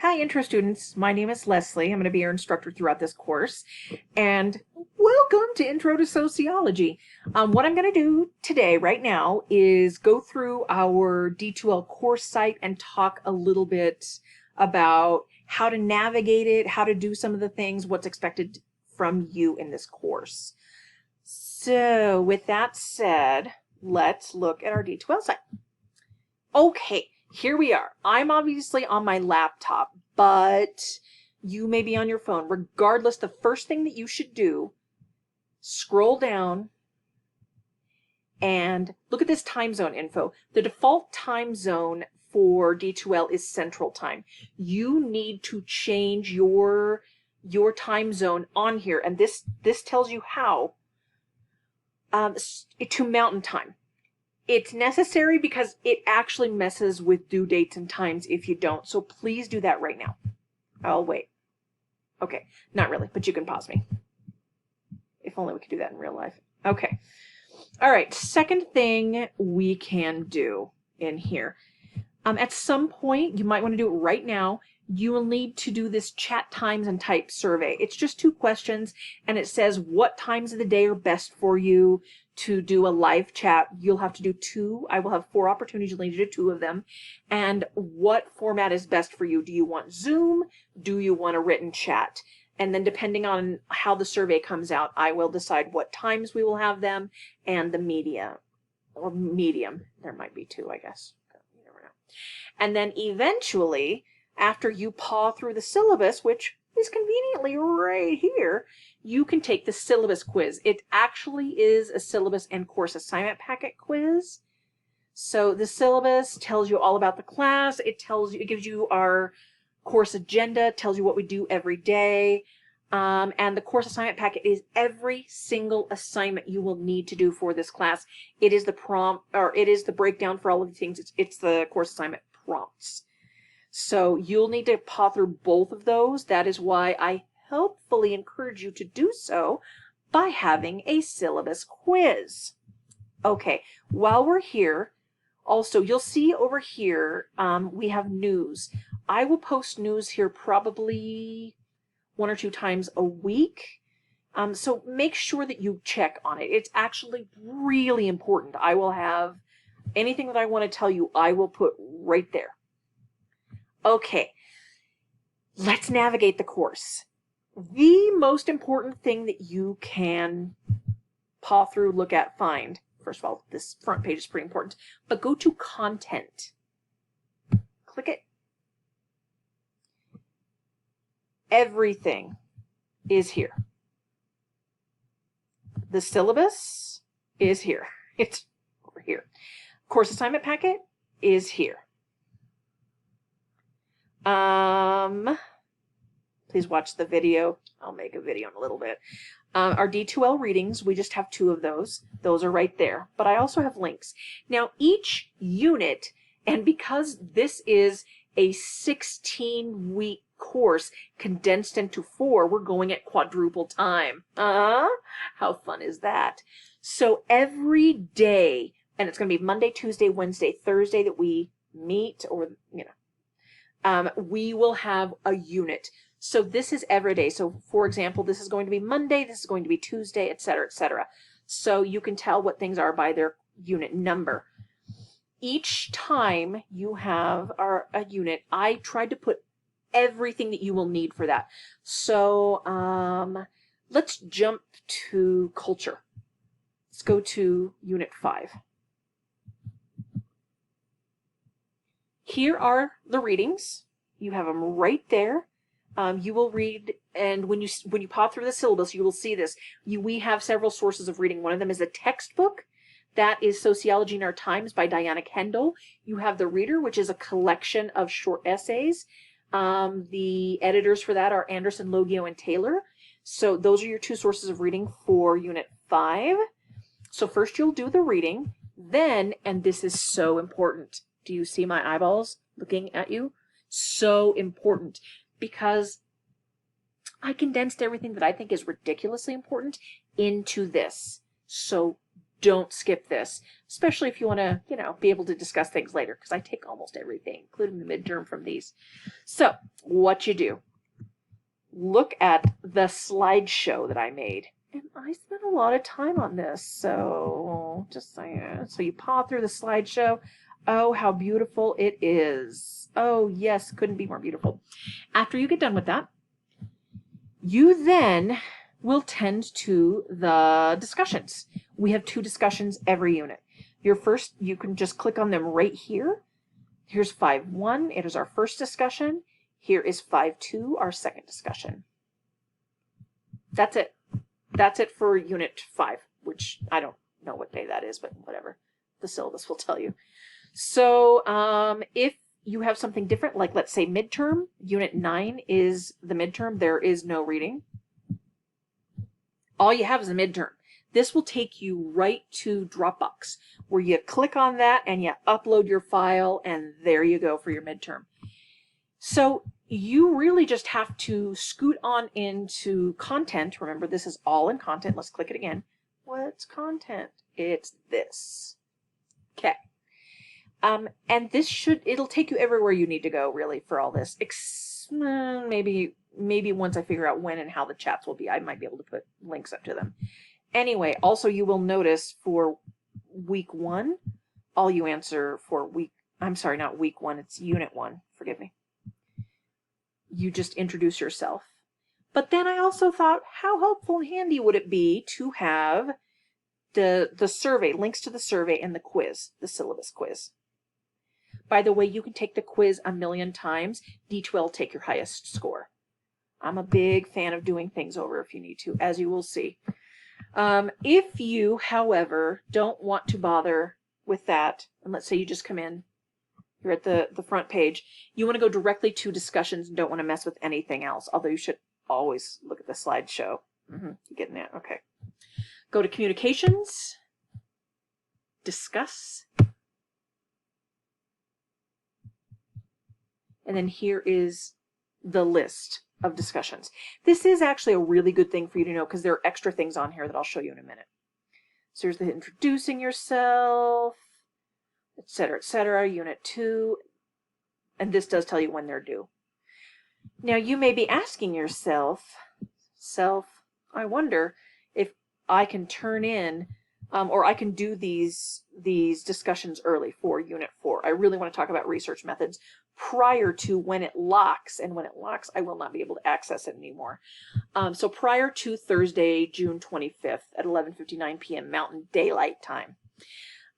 Hi, intro students. My name is Leslie. I'm going to be your instructor throughout this course. And welcome to Intro to Sociology. What I'm going to do today, right now, is go through our D2L course site and talk a little bit about how to navigate it, how to do some of the things, what's expected from you in this course. So with that said, let's look at our D2L site. Okay. Here we are. I'm obviously on my laptop, but you may be on your phone. Regardless, the first thing that you should do, scroll down and look at this time zone info. The default time zone for D2L is Central Time. You need to change your time zone on here, and this tells you how to Mountain Time. It's necessary because it actually messes with due dates and times if you don't. So please do that right now. I'll wait. Okay, not really, but you can pause me. If only we could do that in real life. Okay. All right, second thing we can do in here. At some point, you might want to do it right now. You will need to do this chat times and type survey. It's just 2 questions, and it says what times of the day are best for you to do a live chat. You'll have to do 2. I will have 4 opportunities. You'll need to do 2 of them. And what format is best for you? Do you want Zoom? Do you want a written chat? And then depending on how the survey comes out, I will decide what times we will have them and the media or medium. There might be 2, I guess. You never know. And then eventually, after you paw through the syllabus, which is conveniently right here, you can take the syllabus quiz. It actually is a syllabus and course assignment packet quiz. So the syllabus tells you all about the class. It gives you our course agenda, tells you what we do every day. And the course assignment packet is every single assignment you will need to do for this class. It is the prompt, or it is the breakdown for all of the things. It's the course assignment prompts. So you'll need to paw through both of those. That is why I helpfully encourage you to do so by having a syllabus quiz. Okay, while we're here, also you'll see over here we have news. I will post news here probably 1 or 2 times a week. So make sure that you check on it. It's actually really important. I will have anything that I want to tell you, I will put right there. Okay, let's navigate the course. The most important thing that you can paw through, look at, find. First of all, this front page is pretty important, but go to content. Click it. Everything is here. The syllabus is here. It's over here. Course assignment packet is here. Please watch the video. I'll make a video in a little bit. Our D2L readings, we just have 2 of those. Those are right there. But I also have links. Now, each unit, and because this is a 16-week course condensed into 4, we're going at quadruple time. How fun is that? So every day, and it's going to be Monday, Tuesday, Wednesday, Thursday that we meet, or, we will have a unit. So this is every day. So for example, this is going to be Monday, this is going to be Tuesday, etc., etc. So you can tell what things are by their unit number. Each time you have a unit, I tried to put everything that you will need for that. So let's jump to culture. Let's go to unit 5. Here are the readings. You have them right there. You will read, and when you pop through the syllabus, you will see this. We have several sources of reading. One of them is a textbook. That is Sociology in Our Times by Diana Kendall. You have the reader, which is a collection of short essays. The editors for that are Anderson, Logio, and Taylor. So those are your 2 sources of reading for Unit 5. So first you'll do the reading. Then, and this is so important. Do you see my eyeballs looking at you? So important. Because I condensed everything that I think is ridiculously important into this. So don't skip this, especially if you want to, you know, be able to discuss things later, because I take almost everything, including the midterm from these. So what you do, look at the slideshow that I made. And I spent a lot of time on this, so just saying. So you paw through the slideshow. Oh, how beautiful it is. Oh, yes, couldn't be more beautiful. After you get done with that, you then will tend to the discussions. We have 2 discussions every unit. Your first, you can just click on them right here. Here's 5.1. It is our first discussion. Here is 5.2, our second discussion. That's it. That's it for Unit 5, which I don't know what day that is, but whatever. The syllabus will tell you. So if you have something different, like let's say midterm, Unit 9 is the midterm. There is no reading. All you have is a midterm. This will take you right to Dropbox, where you click on that and you upload your file, and there you go for your midterm. So you really just have to scoot on into content. Remember, this is all in content. Let's click it again. What's content? It's this. Okay. And this it'll take you everywhere you need to go, really, for all this. Maybe once I figure out when and how the chats will be, I might be able to put links up to them. Anyway, also you will notice for week 1, all you answer for I'm sorry, not week 1, it's unit 1, forgive me. You just introduce yourself. But then I also thought, how helpful and handy would it be to have the survey, links to the survey and the quiz, the syllabus quiz. By the way, you can take the quiz 1,000,000 times. D2L take your highest score. I'm a big fan of doing things over if you need to, as you will see. If you, however, don't want to bother with that, and let's say you just come in, you're at the front page, you want to go directly to discussions and don't want to mess with anything else, although you should always look at the slideshow. You getting that? Okay. Go to communications, discuss, and then here is the list of discussions. This is actually a really good thing for you to know because there are extra things on here that I'll show you in a minute. So here's the introducing yourself, etc., Unit 2, and this does tell you when they're due. Now you may be asking yourself, I wonder if I can turn in, or I can do these discussions early for Unit 4. I really want to talk about research methods prior to when it locks, and when it locks, I will not be able to access it anymore. So prior to Thursday, June 25th at 11:59 p.m. Mountain Daylight Time.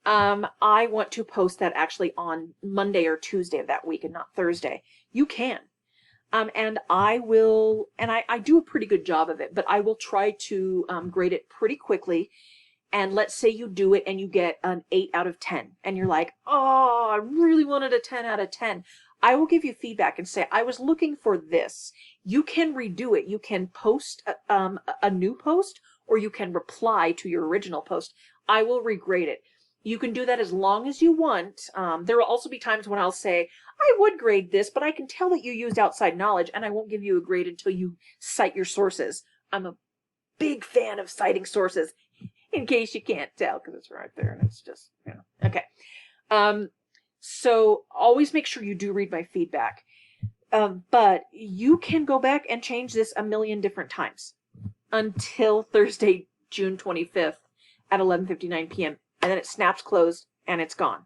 I want to post that actually on Monday or Tuesday of that week and not Thursday. You can. And I will, and I do a pretty good job of it, but I will try to grade it pretty quickly. And let's say you do it and you get an 8 out of 10 and you're like, oh, I really wanted a 10 out of 10. I will give you feedback and say, I was looking for this. You can redo it. You can post a new post, or you can reply to your original post. I will regrade it. You can do that as long as you want. There will also be times when I'll say, I would grade this, but I can tell that you used outside knowledge, and I won't give you a grade until you cite your sources. I'm a big fan of citing sources, in case you can't tell, because it's right there, and it's just, you know. Okay. So always make sure you do read my feedback. But you can go back and change this 1,000,000 different times until Thursday, June 25th at 11:59 p.m. And then it snaps closed and it's gone.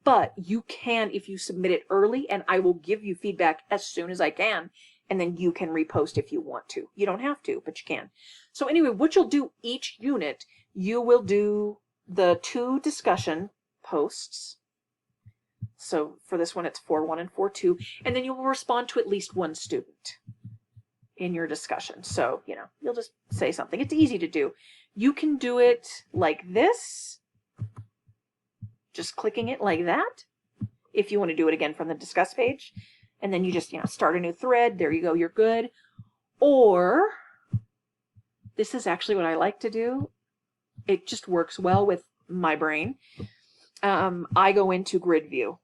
But you can, if you submit it early, and I will give you feedback as soon as I can, and then you can repost if you want to. You don't have to, but you can. So anyway, what you'll do each unit, you will do the 2 discussion posts. So for this one, it's 4.1 and 4.2, and then you will respond to at least 1 student in your discussion. So, you know, you'll just say something. It's easy to do. You can do it like this, just clicking it like that, if you want to do it again from the discuss page. And then you just, you know, start a new thread. There you go. You're good. Or this is actually what I like to do. It just works well with my brain. I go into grid view.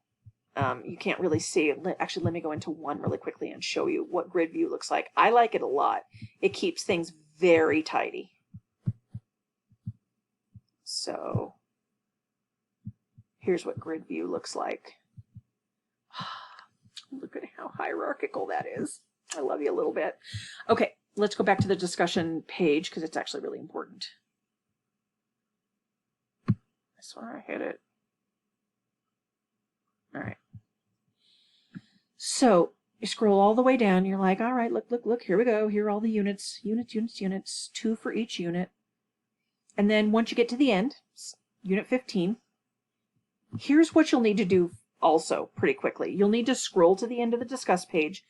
You can't really see it. Actually, let me go into one really quickly and show you what grid view looks like. I like it a lot. It keeps things very tidy. So here's what grid view looks like. Look at how hierarchical that is. I love you a little bit. Okay, let's go back to the discussion page because it's actually really important. I swear I hit it. All right. So you scroll all the way down. You're like, all right, look, here we go. Here are all the units, 2 for each unit. And then once you get to the end, unit 15, here's what you'll need to do also pretty quickly. You'll need to scroll to the end of the discuss page,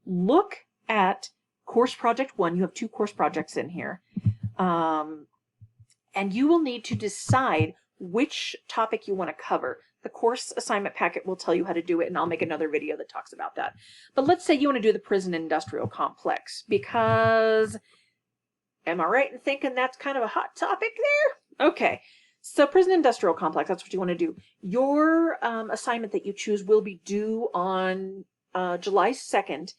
look at course project 1. You have 2 course projects in here. And you will need to decide which topic you want to cover. The course assignment packet will tell you how to do it, and I'll make another video that talks about that. But let's say you want to do the prison industrial complex, because am I right in thinking that's kind of a hot topic there? Okay, so prison industrial complex, that's what you want to do. Your assignment that you choose will be due on July 2nd,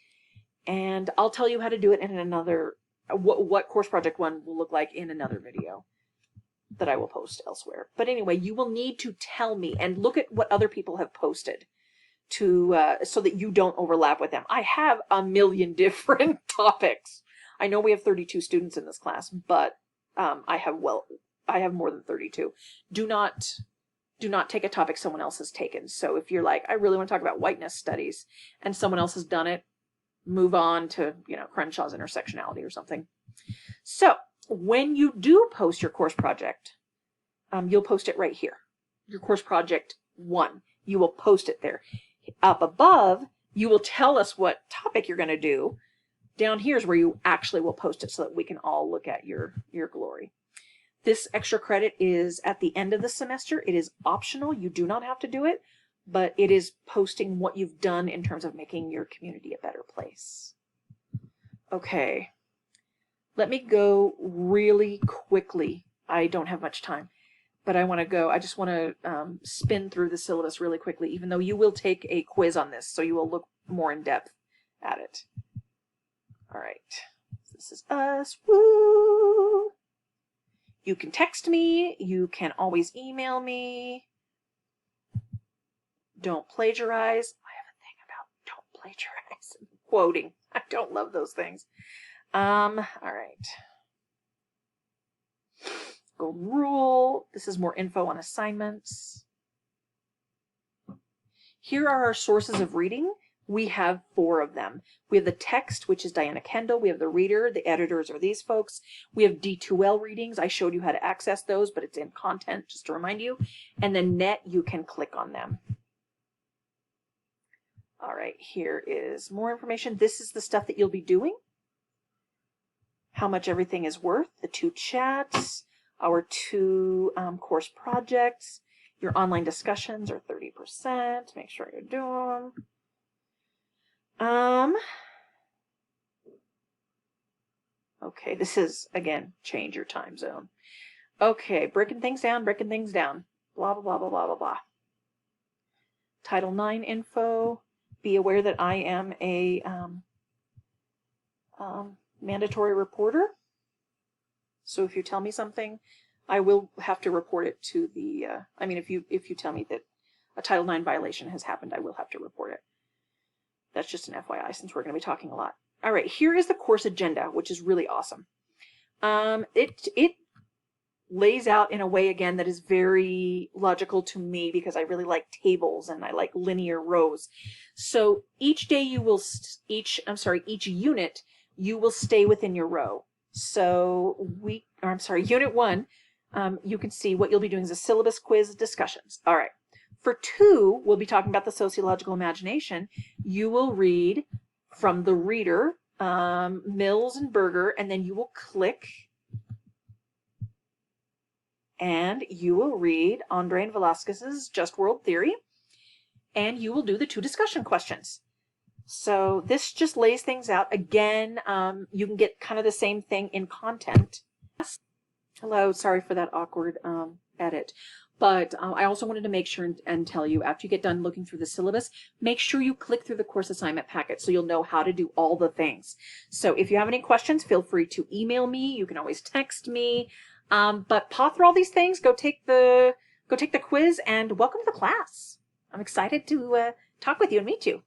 and I'll tell you how to do it in another, what course project 1 will look like in another video that I will post elsewhere. But anyway, you will need to tell me and look at what other people have posted to so that you don't overlap with them. I have a million different topics. I know we have 32 students in this class, but I have more than 32. Do not take a topic someone else has taken. So if you're like, I really want to talk about whiteness studies and someone else has done it, move on to, Crenshaw's intersectionality or something. So when you do post your course project, you'll post it right here. Your course project 1, you will post it there. Up above, you will tell us what topic you're going to do. Down here is where you actually will post it so that we can all look at your glory. This extra credit is at the end of the semester. It is optional. You do not have to do it, but it is posting what you've done in terms of making your community a better place. Okay. Let me go really quickly. I don't have much time, but I just want to spin through the syllabus really quickly, even though you will take a quiz on this, so you will look more in depth at it. All right, this is us. Woo! You can text me. You can always email me. Don't plagiarize. I have a thing about don't plagiarize. Quoting. I don't love those things. All right. Golden rule. This is more info on assignments. Here are our sources of reading. We have 4 of them. We have the text, which is Diana Kendall. We have the reader. The editors are these folks. We have D2L readings. I showed you how to access those, but it's in content, just to remind you. And then net, you can click on them. All right, here is more information. This is the stuff that you'll be doing. How much everything is worth, the 2 chats, our 2 course projects. Your online discussions are 30%. Make sure you're doing them. Okay, this is, again, change your time zone. Okay, breaking things down. Blah, blah, blah, blah, blah, blah, blah. Title IX info. Be aware that I am a mandatory reporter. So if you tell me something, I will have to report it to the, if you tell me that a Title IX violation has happened, I will have to report it. That's just an FYI since we're going to be talking a lot. All right, here is the course agenda, which is really awesome. It lays out in a way, again, that is very logical to me because I really like tables and I like linear rows. So each day you will, each unit, you will stay within your row. So unit 1, you can see what you'll be doing is a syllabus quiz discussions. All right. For 2, we'll be talking about the sociological imagination. You will read from the reader, Mills and Berger, and then you will click and you will read Andre and Velasquez's Just World Theory, and you will do the 2 discussion questions. So this just lays things out. Again, you can get kind of the same thing in content. Hello, sorry for that awkward edit. But I also wanted to make sure and tell you, after you get done looking through the syllabus, make sure you click through the course assignment packet so you'll know how to do all the things. So if you have any questions, feel free to email me. You can always text me. But paw through all these things, go take the quiz, and welcome to the class. I'm excited to talk with you and meet you.